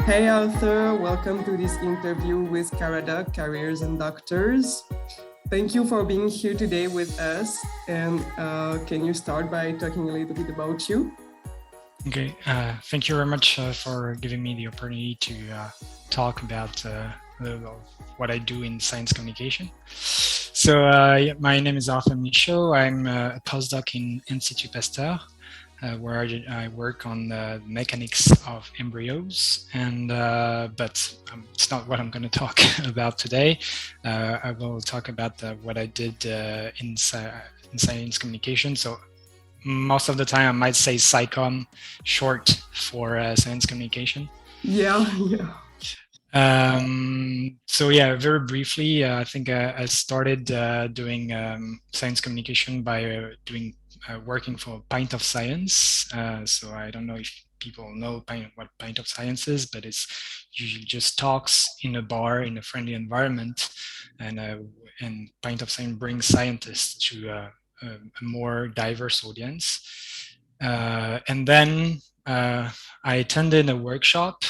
Hey Arthur, welcome to this interview with Caradoc Careers and Doctors. Thank you for being here today with us. And can you start by talking a little bit about you? Okay, thank you very much for giving me the opportunity to talk about what I do in science communication. So my name is Arthur Michaut. I'm a postdoc in Institut Pasteur, where I work on the mechanics of embryos. And but it's not what I'm going to talk about today. I will talk about what I did in science communication. So most of the time I might say Cycom, short for science communication. Yeah. So yeah, very briefly, I think I started doing science communication by working for Pint of Science. So I don't know if people know what Pint of Science is, but it's usually just talks in a bar in a friendly environment, and Pint of Science brings scientists to a more diverse audience. And then I attended a workshop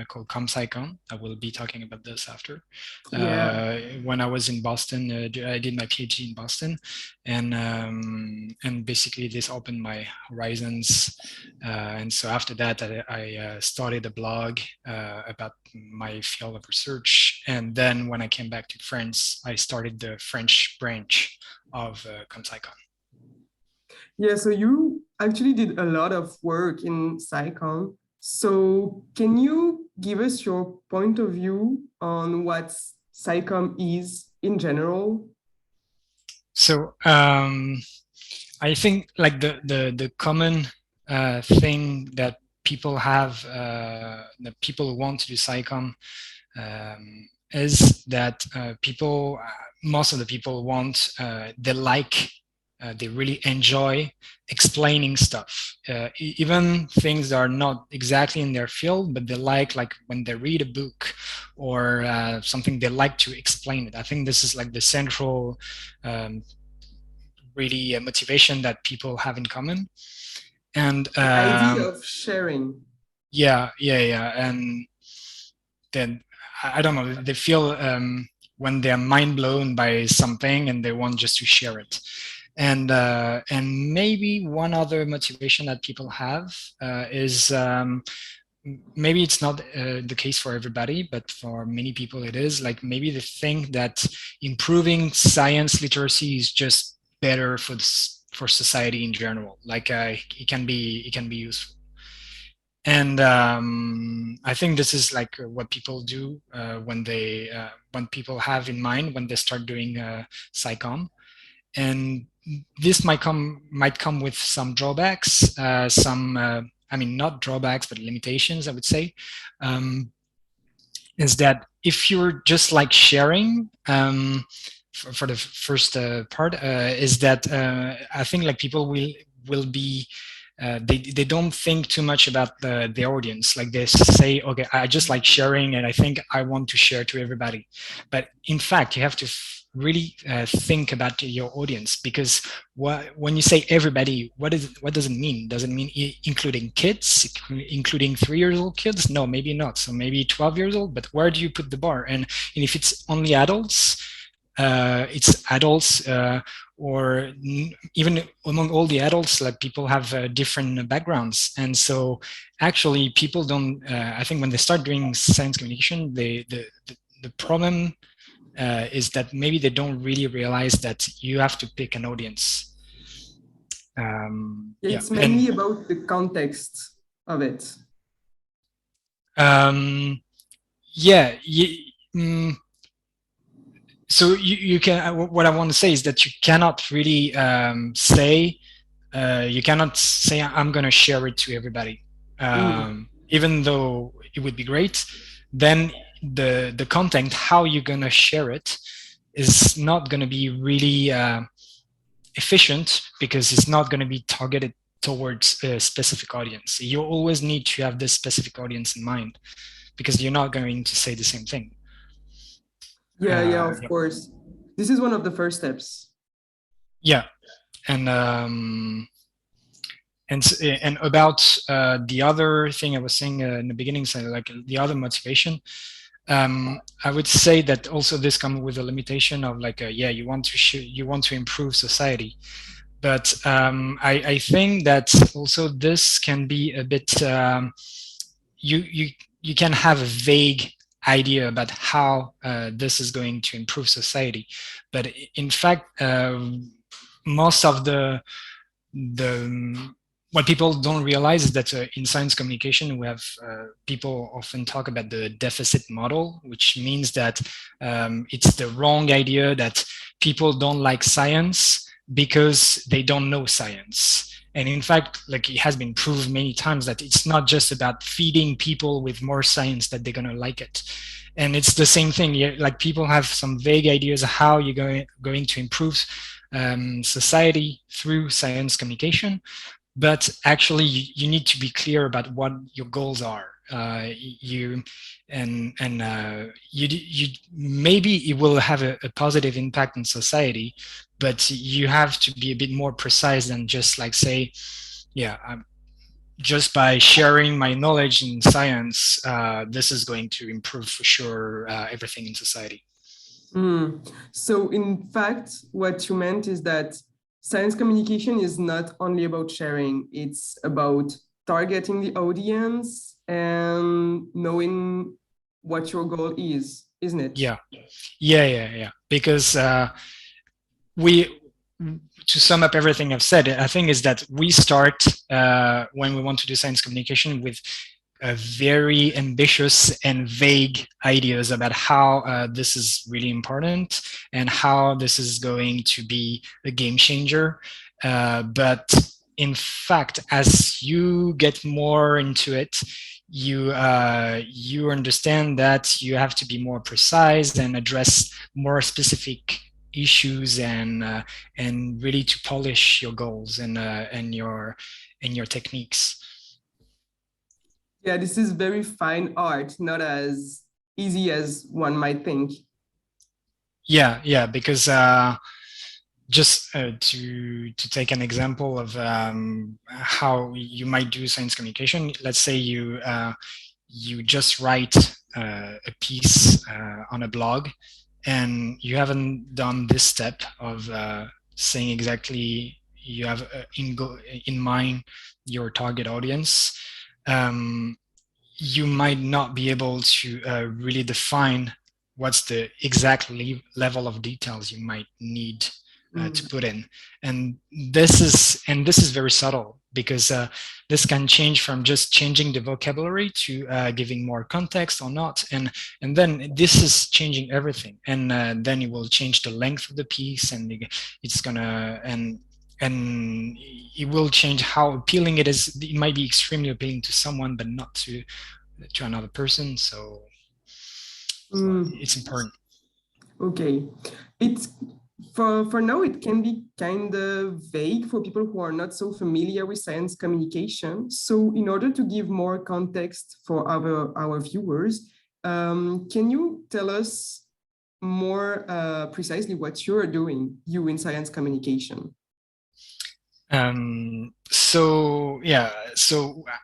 called ComSciCon. I will be talking about this after. When I was in Boston, I did my PhD in Boston, and basically this opened my horizons. And so after that, I started a blog about my field of research. And then when I came back to France, I started the French branch of ComSciCon. Yeah, so you actually did a lot of work in Cycom. So can you give us your point of view on what Cycom is in general? So I think like the common thing that people have, that people who want to do Cycom, is that most of the people want, they really enjoy explaining stuff, even things that are not exactly in their field, but they like when they read a book or something, they like to explain it. I think this is like the central really motivation that people have in common. And the idea of sharing. Yeah. And then I don't know, they feel when they're mind blown by something and they want just to share it. And maybe one other motivation that people have is maybe it's not the case for everybody, but for many people it is, like maybe they think that improving science literacy is just better for society in general. Like it can be useful. And I think this is like what people do when people have in mind when they start doing SciCom. And this might come with some drawbacks, not drawbacks, but limitations, I would say. Is that if you're just like sharing, for the first part, is that I think like people will be they don't think too much about the audience. Like they say, okay, I just like sharing and I think I want to share to everybody. But in fact, you have to really think about your audience, because when you say everybody, what does it mean? Does it mean including kids, including 3-year-old kids? No, maybe not. So maybe 12 years old, but where do you put the bar? And if it's only adults, it's adults, or even among all the adults, like people have different backgrounds. And so actually people don't, I think when they start doing science communication, the problem is that maybe they don't really realize that you have to pick an audience. It's mainly about the context of it. So you can, what I want to say is that you cannot really say, you cannot say I'm going to share it to everybody, even though it would be great. Then the content, how you're going to share it, is not going to be really efficient, because it's not going to be targeted towards a specific audience. You always need to have this specific audience in mind, because you're not going to say the same thing. Of course. This is one of the first steps. Yeah. And and about the other thing I was saying in the beginning, so like the other motivation, I would say that also this comes with a limitation of like, yeah, you want to improve society, but I think that also this can be a bit you can have a vague idea about how this is going to improve society, but in fact, most of the what people don't realize is that in science communication, we have people often talk about the deficit model, which means that it's the wrong idea that people don't like science because they don't know science. And in fact, like it has been proved many times that it's not just about feeding people with more science that they're going to like it. And it's the same thing. Like people have some vague ideas of how you're going to improve society through science communication, but actually you need to be clear about what your goals are. You maybe it will have a positive impact on society, but you have to be a bit more precise than just like say, yeah, just by sharing my knowledge in science, this is going to improve for sure everything in society. So in fact, what you meant is that science communication is not only about sharing, it's about targeting the audience and knowing what your goal is, isn't it? Yeah. Because to sum up everything I've said, I think is that we start when we want to do science communication with very ambitious and vague ideas about how this is really important and how this is going to be a game changer. But in fact, as you get more into it, you understand that you have to be more precise and address more specific issues and really to polish your goals and your techniques. Yeah, this is very fine art, not as easy as one might think. Yeah, because just to take an example of how you might do science communication, let's say you just write a piece on a blog, and you haven't done this step of saying exactly you have in mind your target audience. You might not be able to really define what's the exact level of details you might need to put in, and this is very subtle, because this can change from just changing the vocabulary to giving more context or not, and then this is changing everything, and then it will change the length of the piece, and it's gonna and it will change how appealing it is. It might be extremely appealing to someone, but not to another person. So it's important. Okay, it's for now it can be kind of vague for people who are not so familiar with science communication. So in order to give more context for our viewers, can you tell us more precisely what you're doing, you in science communication? So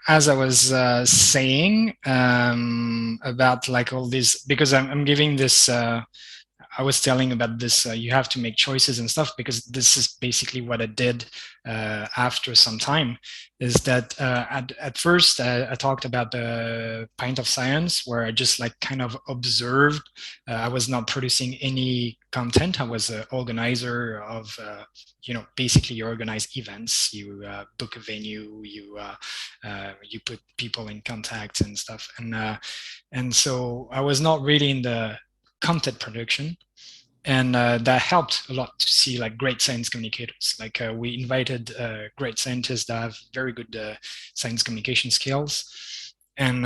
as I was saying about like all this, because I'm giving this I was telling about this, you have to make choices and stuff, because this is basically what I did after some time, is that at first I talked about the pint of science, where I just like kind of observed. I was not producing any content. I was an organizer of, basically you organize events, you book a venue, you put people in contact and stuff. And so I was not really in the content production, and that helped a lot to see like great science communicators. Like we invited great scientists that have very good science communication skills, and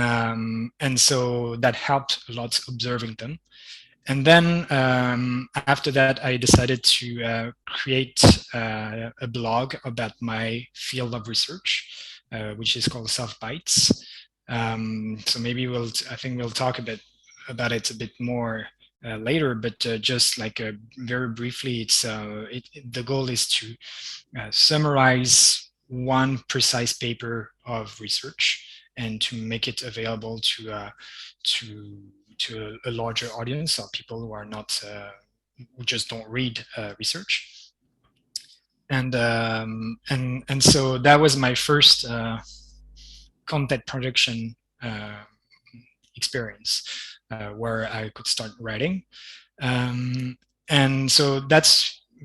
so that helped a lot observing them. And then after that, I decided to create a blog about my field of research, which is called SoftBites. So maybe I think we'll talk about it a bit more later, but just like very briefly, the goal is to summarize one precise paper of research and to make it available to a larger audience of people who are not who just don't read research. And so that was my first content production experience where I could start writing. And so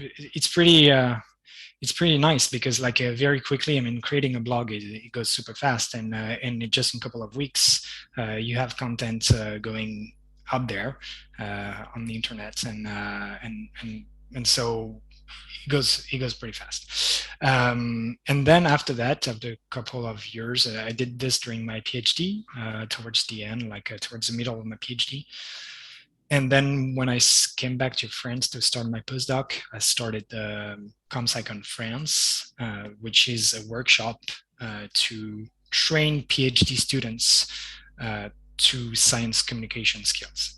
it's pretty nice because like very quickly, I mean, creating a blog, it goes super fast, and just in a couple of weeks, you have content going out there on the internet, and so it goes pretty fast. And then after that, after a couple of years, I did this during my PhD towards the end, like towards the middle of my PhD. And then when I came back to France to start my postdoc, I started ComSciCon France, which is a workshop to train PhD students to science communication skills.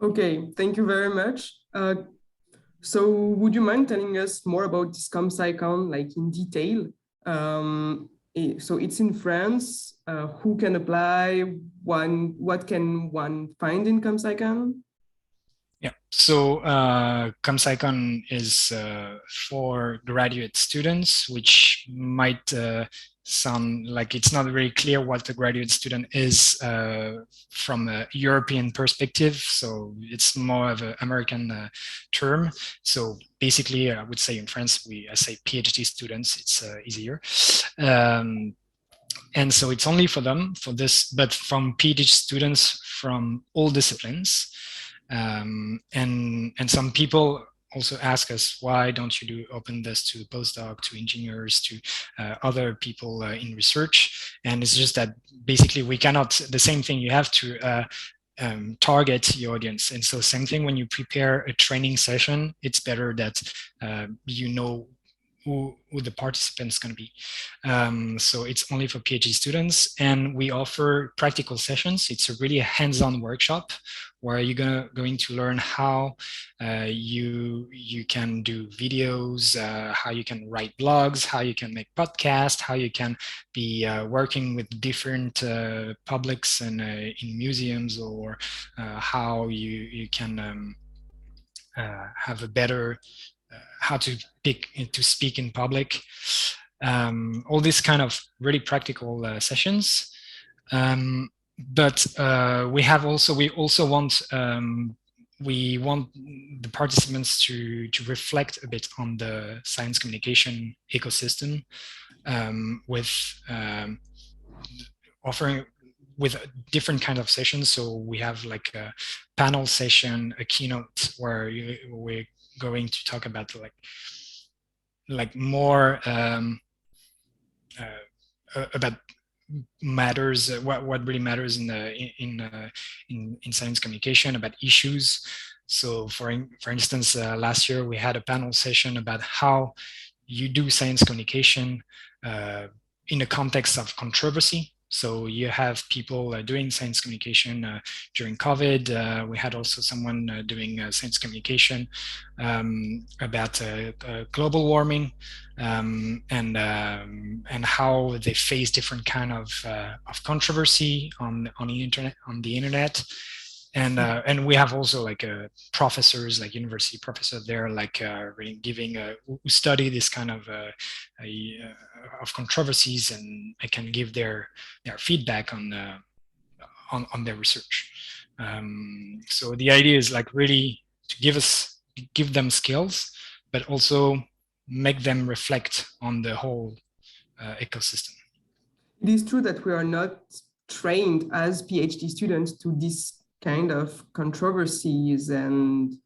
Okay, thank you very much. So would you mind telling us more about this ComSciCon, like in detail? So it's in France. Who can apply? What can one find in ComSciCon? Yeah, so ComSciCon is for graduate students, which might sound like it's not very clear what the graduate student is from a European perspective. So it's more of an American term. So basically, I would say in France, I say PhD students, it's easier. And so it's only for them, for this, but from PhD students from all disciplines. And some people also ask us, why don't you open this to postdoc, to engineers, to other people in research? And it's just that basically we cannot, the same thing, you have to target your audience. And so same thing when you prepare a training session, it's better that you know who the participant's going to be. So it's only for PhD students, and we offer practical sessions. It's a really hands-on workshop where you're going to learn how you can do videos, how you can write blogs, how you can make podcasts, how you can be working with different publics and in museums, or how you can have a better how to speak in public. All these kind of really practical sessions. But we also want we want the participants to reflect a bit on the science communication ecosystem, with offering with different kind of sessions. So we have like a panel session, a keynote where we're going to talk about like more about matters, what really matters in science communication, about issues. So for instance, last year we had a panel session about how you do science communication in the context of controversy. So you have people doing science communication during COVID. We had also someone doing science communication about global warming, and how they face different kind of controversy on the internet. And we have also like professors, like university professors there, like really giving who study this kind of controversies, and I can give their feedback on their research. So the idea is like really to give them skills, but also make them reflect on the whole ecosystem. It is true that we are not trained as PhD students to this kind of controversies and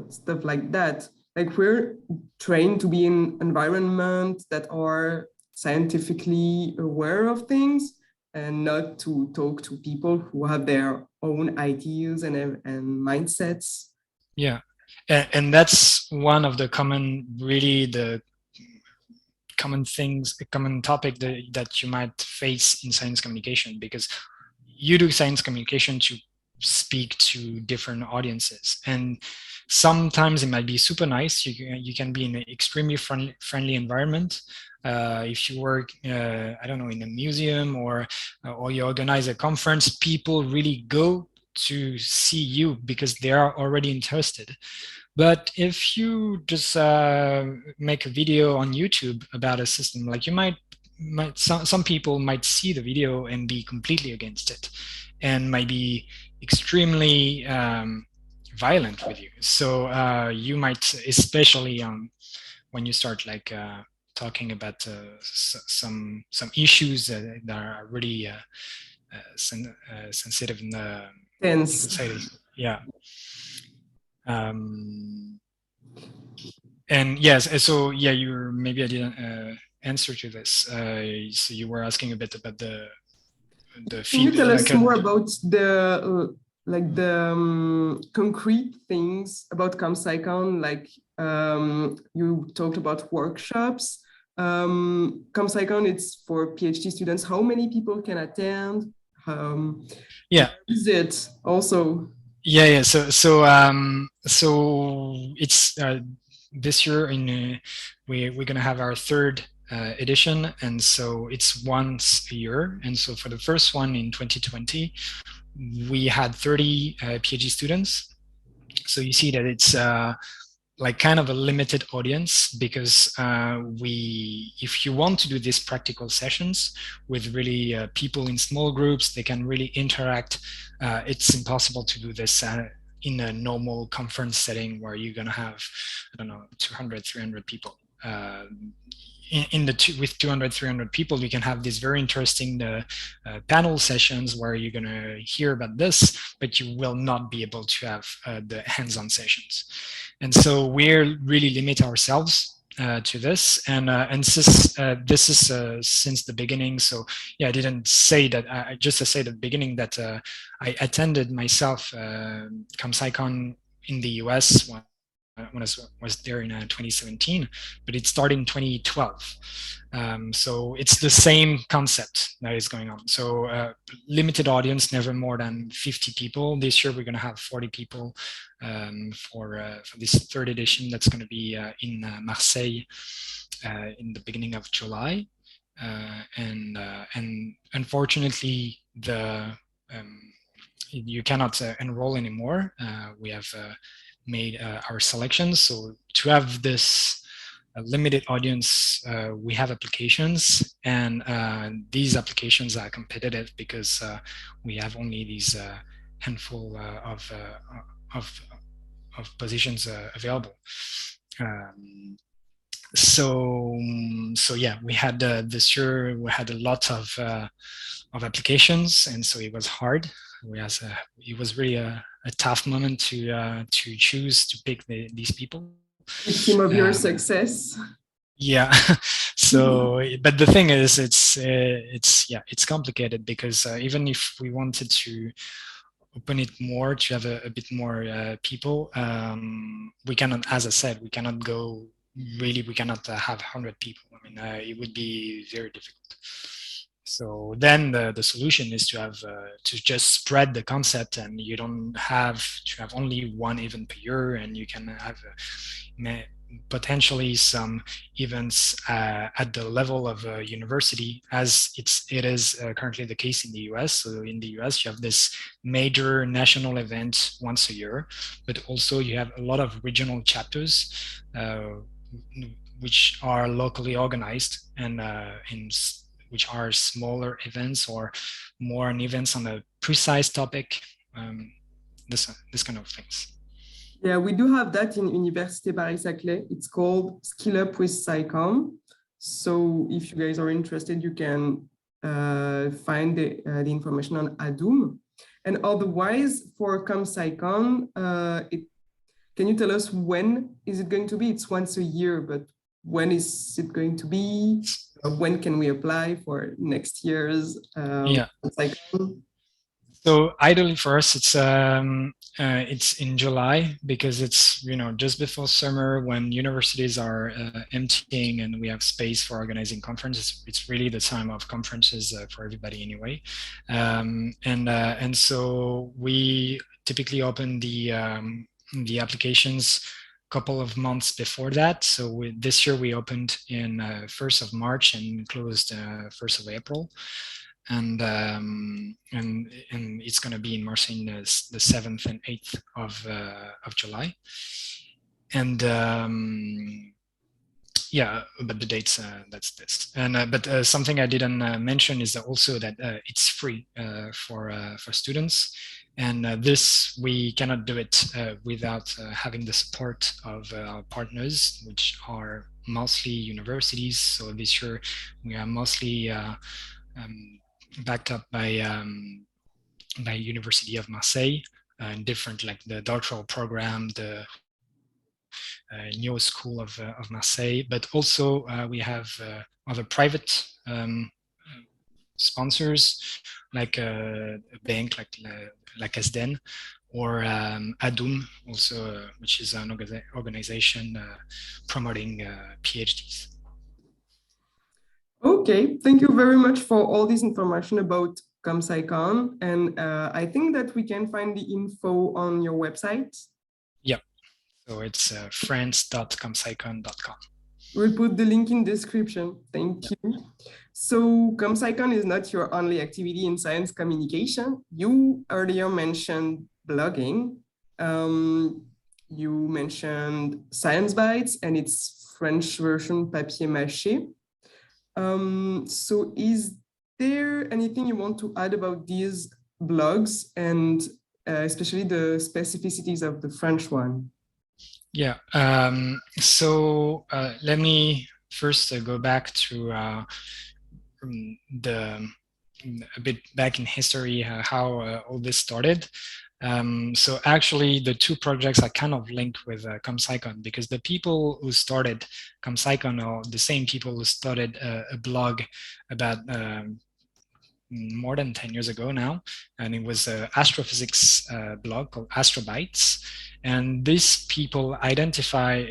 stuff like that. Like we're trained to be in environments that are scientifically aware of things, and not to talk to people who have their own ideas and mindsets. Yeah, and that's one of the common topic that you might face in science communication, because you do science communication to speak to different audiences, and sometimes it might be super nice. You can be in an extremely friendly environment, If you work, I don't know, in a museum or you organize a conference, people really go to see you because they are already interested. But if you just make a video on YouTube about a system, like you might some people might see the video and be completely against it, and might be extremely violent with you. So you might, especially when you start like talking about some issues that are really sensitive in the society. Yeah. And yes, so yeah, you're maybe I didn't answer to this. So you were asking a bit about the Can you tell us more about the concrete things about ComSciCon? Like you talked about workshops. ComSciCon, it's for PhD students. How many people can attend? Yeah. Is it also? Yeah. So it's this year in we're gonna have our third edition, and so it's once a year. And so for the first one in 2020, we had 30 PhD students. So you see that it's like kind of a limited audience, because if you want to do these practical sessions with really people in small groups, they can really interact. It's impossible to do this in a normal conference setting where you're going to have, I don't know, 200, 300 people. With 200, 300 people, you can have these very interesting panel sessions where you're going to hear about this, but you will not be able to have the hands-on sessions. And so we're really limit ourselves to this, and this is since the beginning. So yeah, I didn't say that. I just to say at the beginning that I attended myself ComSciCon in the US when I was there in 2017, but it started in 2012. So it's the same concept that is going on. So limited audience, never more than 50 people. This year we're going to have 40 people for this third edition. That's going to be in Marseille in the beginning of July. And unfortunately, you cannot enroll anymore. We have made our selections. So to have this limited audience, we have applications, and these applications are competitive because we have only these handful of positions available. So yeah, we had this year we had a lot of applications, and so it was hard. It was really a tough moment to choose to pick these people. Victim of your success. Yeah. So, but the thing is, it's complicated because even if we wanted to open it more to have a bit more people, we cannot, as I said, we cannot go really. We cannot have 100 people. I mean, it would be very difficult. So then the solution is to have to just spread the concept, and you don't have to have only one event per year, and you can have potentially some events at the level of a university, as it is currently the case in the US. So in the US, you have this major national event once a year, but also you have a lot of regional chapters which are locally organized, and which are smaller events or more events on a precise topic, this kind of things. Yeah, we do have that in Université Paris-Saclay. It's called Skill Up with Cycom. So if you guys are interested, you can find the information on ADUM. And otherwise, for ComSciCon, can you tell us when is it going to be? It's once a year, but when is it going to be? When can we apply for next year's ComSciCon? So ideally for us, it's in July, because it's just before summer, when universities are emptying and we have space for organizing conferences. It's really the time of conferences for everybody anyway, and so we typically open the applications couple of months before that. So this year we opened in 1st of March and closed 1st of April. And it's going to be in Marseille the 7th and 8th of July. And yeah, but the dates, that's this. And but something I didn't mention is also that it's free for students. And this, we cannot do it without having the support of our partners, which are mostly universities. So this year we are mostly backed up by University of Marseille, and different, like the doctoral program, the New School of Marseille, but also we have other private sponsors, like a bank like SDN, or ADUM, also, which is an organization promoting PhDs. Okay, thank you very much for all this information about ComSciCon, and I think that we can find the info on your website. Yeah, so it's france.comscicon.com. We'll put the link in description. Thank you. So ComSciCon is not your only activity in science communication. You earlier mentioned blogging. You mentioned ScienceBites and its French version Papier Mâché. So is there anything you want to add about these blogs, and especially the specificities of the French one? Yeah, so let me first go back to a bit back in history, how all this started. So actually the two projects are kind of linked with ComSciCon, because the people who started ComSciCon are the same people who started a blog about more than 10 years ago now, and it was an astrophysics blog called SoftBites. And these people identify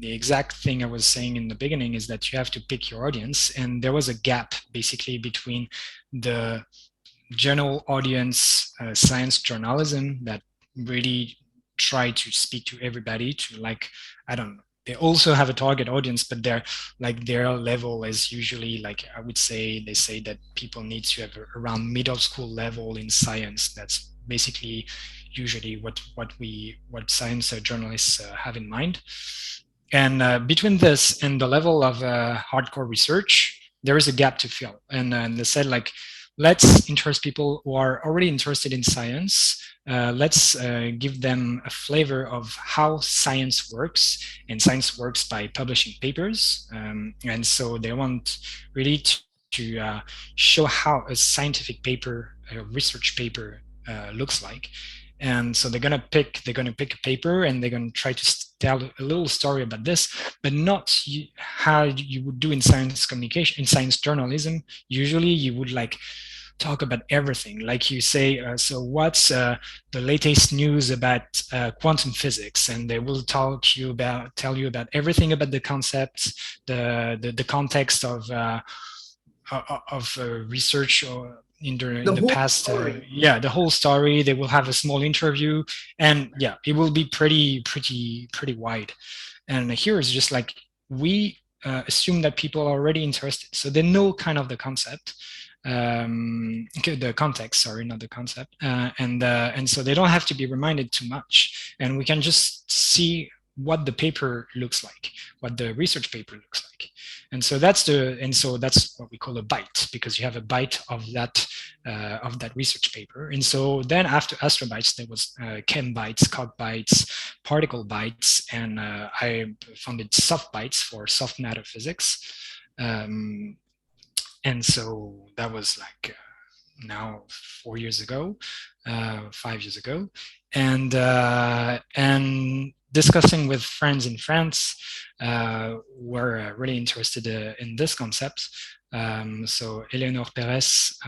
the exact thing I was saying in the beginning, is that you have to pick your audience. And there was a gap basically between the general audience science journalism that really try to speak to everybody, to, like, I don't know, they also have a target audience, but their level is usually, like, I would say, they say that people need to have around middle school level in science. That's basically usually what science journalists have in mind. And between this and the level of hardcore research, there is a gap to fill. And they said, like, let's interest people who are already interested in science. Let's give them a flavor of how science works, and science works by publishing papers. And so they want really to show how a scientific paper, a research paper, looks like. And so they're gonna pick a paper, and they're gonna try to tell a little story about this, but not how you would do in science communication, in science journalism. Usually you would, like, talk about everything. Like, you say, so what's the latest news about quantum physics? And they will tell you about everything about the concepts, the context of research, or in the past, yeah, the whole story. They will have a small interview, and yeah, it will be pretty wide. And here is just like, we assume that people are already interested, so they know kind of the concept, the context, sorry, not the concept, and so they don't have to be reminded too much, and we can just see what the paper looks like, what the research paper looks like. And so that's what we call a bite, because you have a bite of that research paper. And so then after astrobites, there was chem bites, cog bites, particle bites, and I founded SoftBites for soft matter physics. And so that was like now 4 years ago, 5 years ago, and discussing with friends in France, were really interested in this concept. So Eleanor Perez,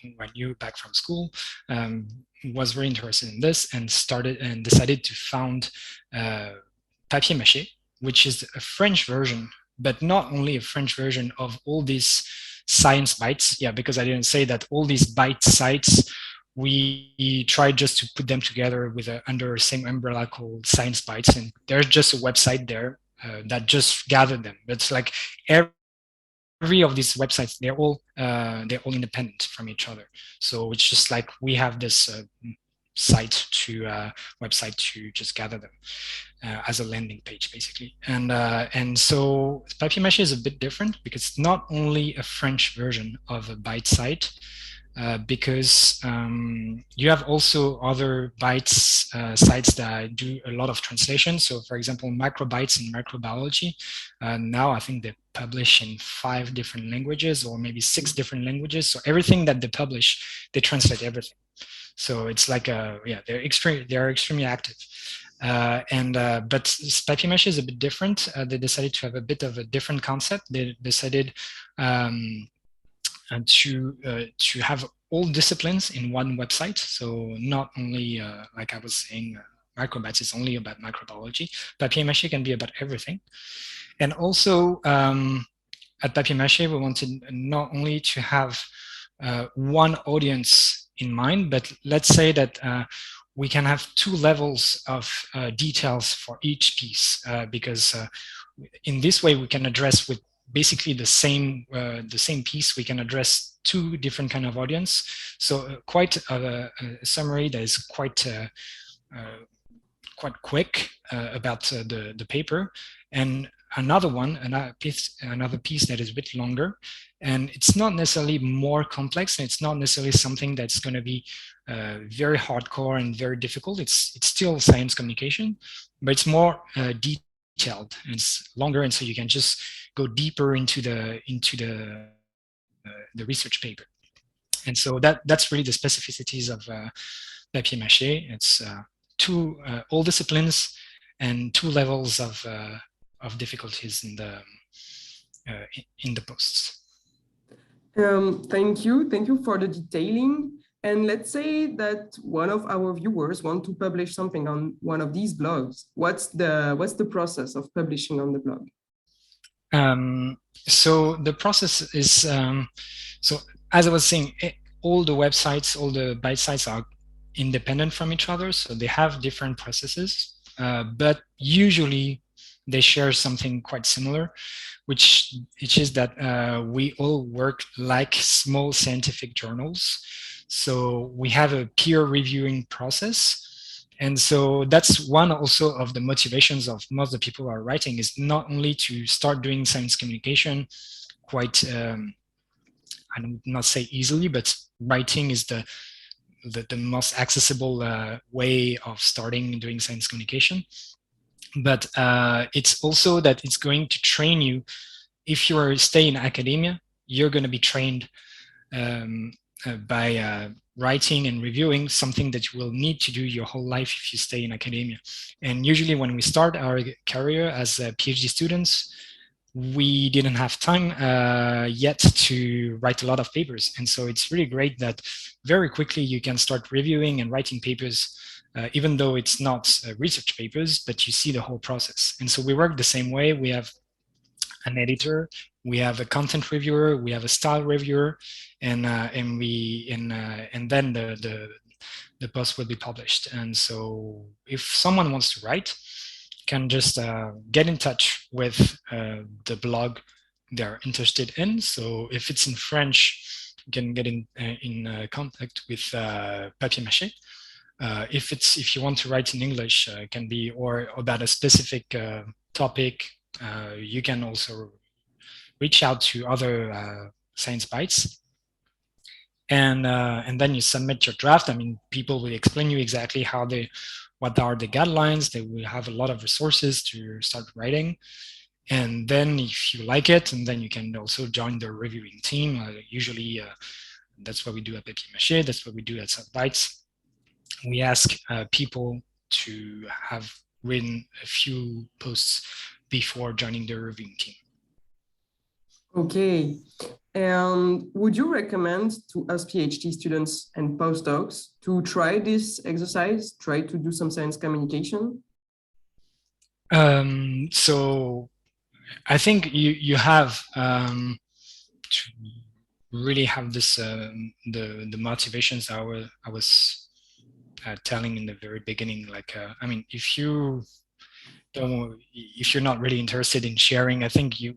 who I knew back from school, was very interested in this, and decided to found Papier Mâché, which is a French version, but not only a French version of all these science bites. Yeah, because I didn't say that all these bite sites we tried just to put them together with under the same umbrella called ScienceBites, and there's just a website there that just gathered them. But it's like every of these websites, they're all independent from each other. So it's just like we have this website to just gather them as a landing page, basically. And so Papier-Mâché is a bit different because it's not only a French version of a Byte site, because you have also other Bytes sites that do a lot of translation. So for example, Microbytes and Microbiology, now I think they publish in 5 different languages or maybe 6 different languages. So everything that they publish, they translate everything. So it's like they're extremely active. But Papier-Mâché is a bit different. They decided to have a bit of a different concept. They decided to have all disciplines in one website. So not only, like I was saying, microbytes is only about microbiology. Papier-Mâché can be about everything. And also at Papier-Mâché, we wanted not only to have one audience in mind, but let's say that we can have 2 levels of details for each piece, because in this way we can address with basically the same piece, we can address 2 different kind of audience. So quite a summary that is quite quick about the paper, and another piece that is a bit longer, and it's not necessarily more complex, and it's not necessarily something that's going to be very hardcore and very difficult. It's still science communication, but it's more detailed, and it's longer, and so you can just go deeper into the research paper. And so that's really the specificities of Papier-Mâché. It's 2 all disciplines and 2 levels of difficulties in the posts. Thank you for the detailing. And let's say that one of our viewers want to publish something on one of these blogs. What's the process of publishing on the blog? So the process is, so as I was saying, all the websites, all the Byte sites are independent from each other. So they have different processes, but usually they share something quite similar, which is that we all work like small scientific journals. So we have a peer reviewing process. And so that's one also of the motivations of most of the people who are writing, is not only to start doing science communication quite, I would not say easily, but writing is the most accessible way of starting doing science communication. But it's also that it's going to train you. If you are stay in academia, you're going to be trained by writing and reviewing something that you will need to do your whole life if you stay in academia. And usually when we start our career as PhD students, we didn't have time yet to write a lot of papers. And so it's really great that very quickly you can start reviewing and writing papers, even though it's not research papers, but you see the whole process. And so we work the same way. We have an editor, we have a content reviewer, we have a style reviewer, and then the post will be published. And so if someone wants to write, can just get in touch with the blog they're interested in. So if it's in French, you can get in contact with Papier-Mâché. If you want to write in English, it can be or about a specific topic. You can also reach out to other ScienceBites, and then you submit your draft. I mean, people will explain you exactly what are the guidelines. They will have a lot of resources to start writing, and then if you like it, and then you can also join the reviewing team. Usually, that's what we do at Papier-Mâché. That's what we do at SoftBites. We ask people to have written a few posts before joining the reviewing team. Okay. And would you recommend to us PhD students and postdocs to try this exercise, try to do some science communication? So I think you have really have this the motivations I was telling in the very beginning. Like I mean, if you're not really interested in sharing, I think you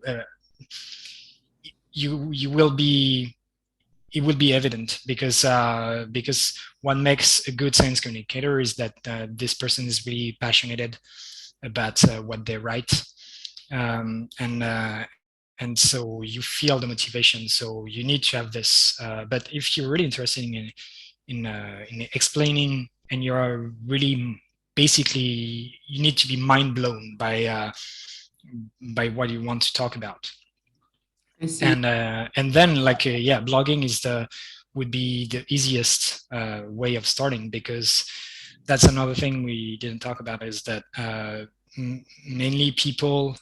will be, it will be evident, because what makes a good science communicator is that this person is really passionate about what they write, and so you feel the motivation. So you need to have this. But if you're really interested in explaining, and you're really basically, you need to be mind blown by what you want to talk about. I see. And then like yeah, blogging is would be the easiest way of starting, because that's another thing we didn't talk about, is that mainly people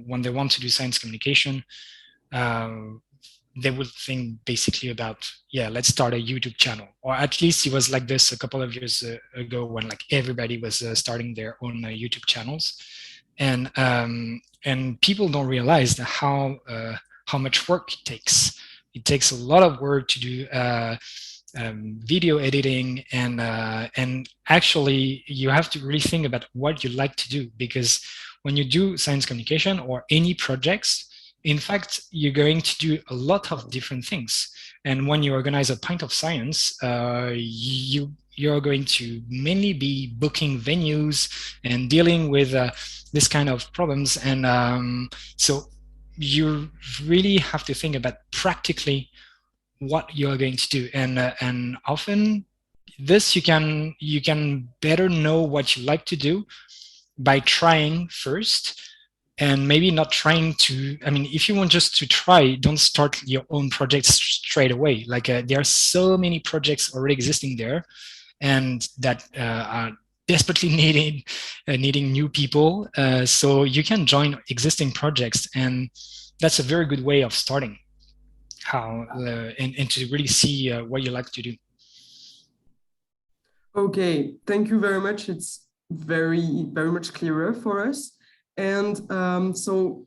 when they want to do science communication, uh, they would think basically about, yeah, let's start a YouTube channel. Or at least it was like this a couple of years ago, when like everybody was starting their own YouTube channels. And people don't realize how much work it takes. It takes a lot of work to do video editing, and actually you have to really think about what you like to do, because when you do science communication or any projects, in fact, you're going to do a lot of different things. And when you organize a Pint of Science, you're going to mainly be booking venues and dealing with this kind of problems. And so you really have to think about practically what you're going to do. And often this you can better know what you like to do by trying first, and maybe not trying to, I mean, if you want just to try, don't start your own project straight away. Like there are so many projects already existing there, and that are desperately needing new people. So you can join existing projects, and that's a very good way of starting how and to really see what you like to do. Okay, thank you very much. It's very much clearer for us. And so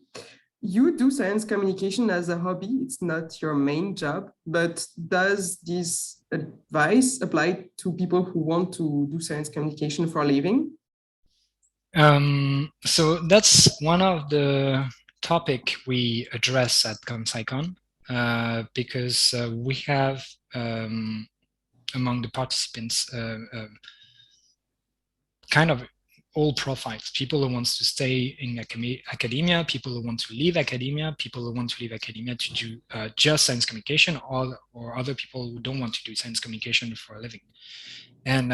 you do science communication as a hobby. It's not your main job, but does this advice apply to people who want to do science communication for a living? So that's one of the topic we address at ComSciCon, because we have among the participants kind of all profiles: people who wants to stay in academia, people who want to leave academia, people who want to leave academia to do just science communication, or other people who don't want to do science communication for a living. And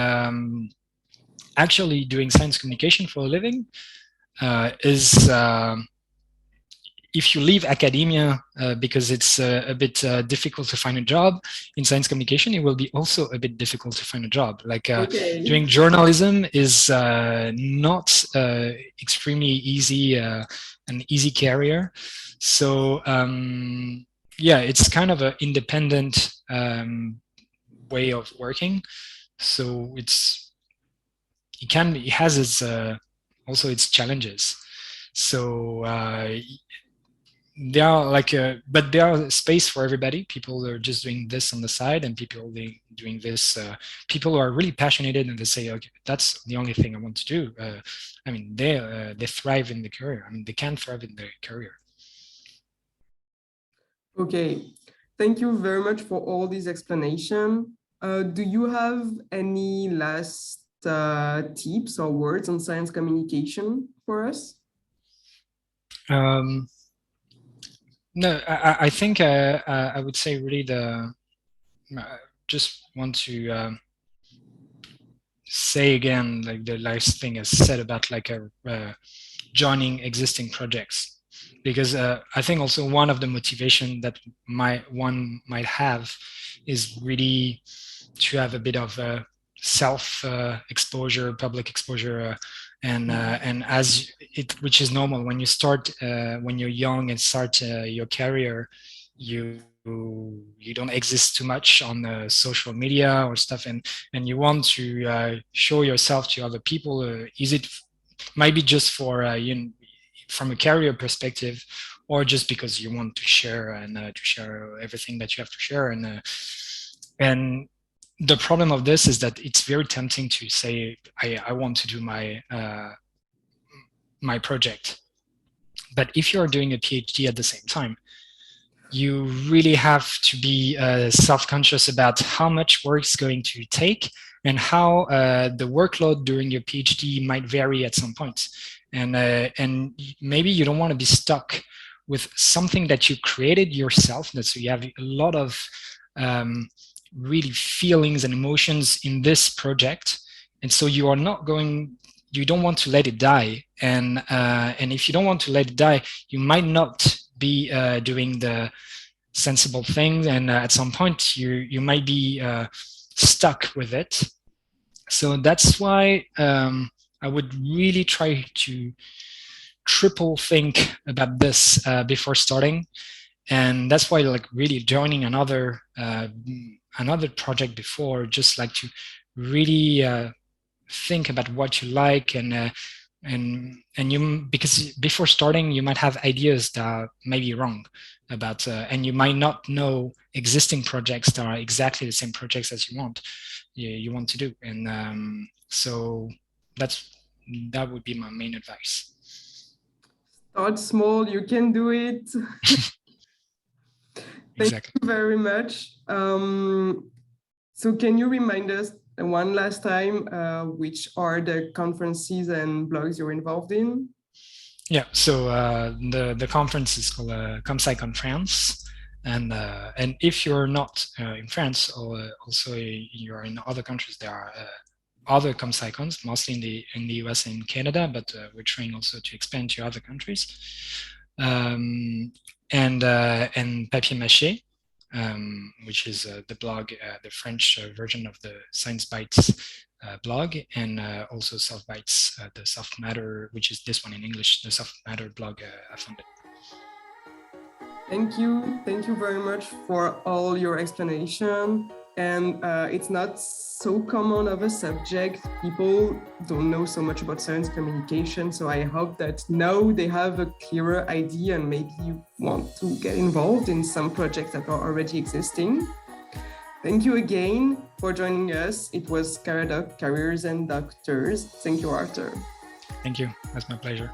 actually doing science communication for a living is if you leave academia because it's a bit difficult to find a job in science communication, it will be also a bit difficult to find a job. Like Okay. doing journalism is not extremely easy, an easy career. So yeah, it's kind of an independent way of working. So it has its also its challenges. So there are like but there are space for everybody. People are just doing this on the side, and people doing this, people who are really passionate and they say, okay, that's the only thing I want to do. I mean, they thrive in the career. I mean, they can thrive in their career. Okay, thank you very much for all this explanation. Do you have any last tips or words on science communication for us? No, I think I would say really just want to say again, like the last thing I said about like joining existing projects, because I think also one of the motivation that one might have is really to have a bit of self exposure, public exposure, and as which is normal when you start when you're young and start your career, you don't exist too much on the social media or stuff, and you want to show yourself to other people. Is it maybe just for from a career perspective, or just because you want to share and to share everything that you have to share. And the problem of this is that it's very tempting to say, I want to do my project. But if you're doing a PhD at the same time, you really have to be self-conscious about how much work is going to take and how the workload during your PhD might vary at some point. And maybe you don't want to be stuck with something that you created yourself. So you have a lot of really feelings and emotions in this project. And so you don't want to let it die. And if you don't want to let it die, you might not be doing the sensible thing, and at some point you might be stuck with it. So that's why I would really try to triple think about this before starting, and that's why like really joining another project before, just like to really think about what you like and you, because before starting you might have ideas that may be wrong about and you might not know existing projects that are exactly the same projects as you want to do. And so that would be my main advice. Start small, you can do it. Thank you very much. So can you remind us one last time which are the conferences and blogs you're involved in? Yeah, so the conference is called ComSciCon France, and if you're not in France, or also you're in other countries, there are other ComSciCons, mostly in the US and Canada, but we're trying also to expand to other countries. And Papier Mâché, which is the blog, the French version of the ScienceBites blog, and also SoftBites, the Soft Matter, which is this one in English, the Soft Matter blog I founded. Thank you very much for all your explanation. And it's not so common of a subject. People don't know so much about science communication. So I hope that now they have a clearer idea and maybe you want to get involved in some projects that are already existing. Thank you again for joining us. It was Caradoc, Careers and Doctors. Thank you, Arthur. Thank you. That's my pleasure.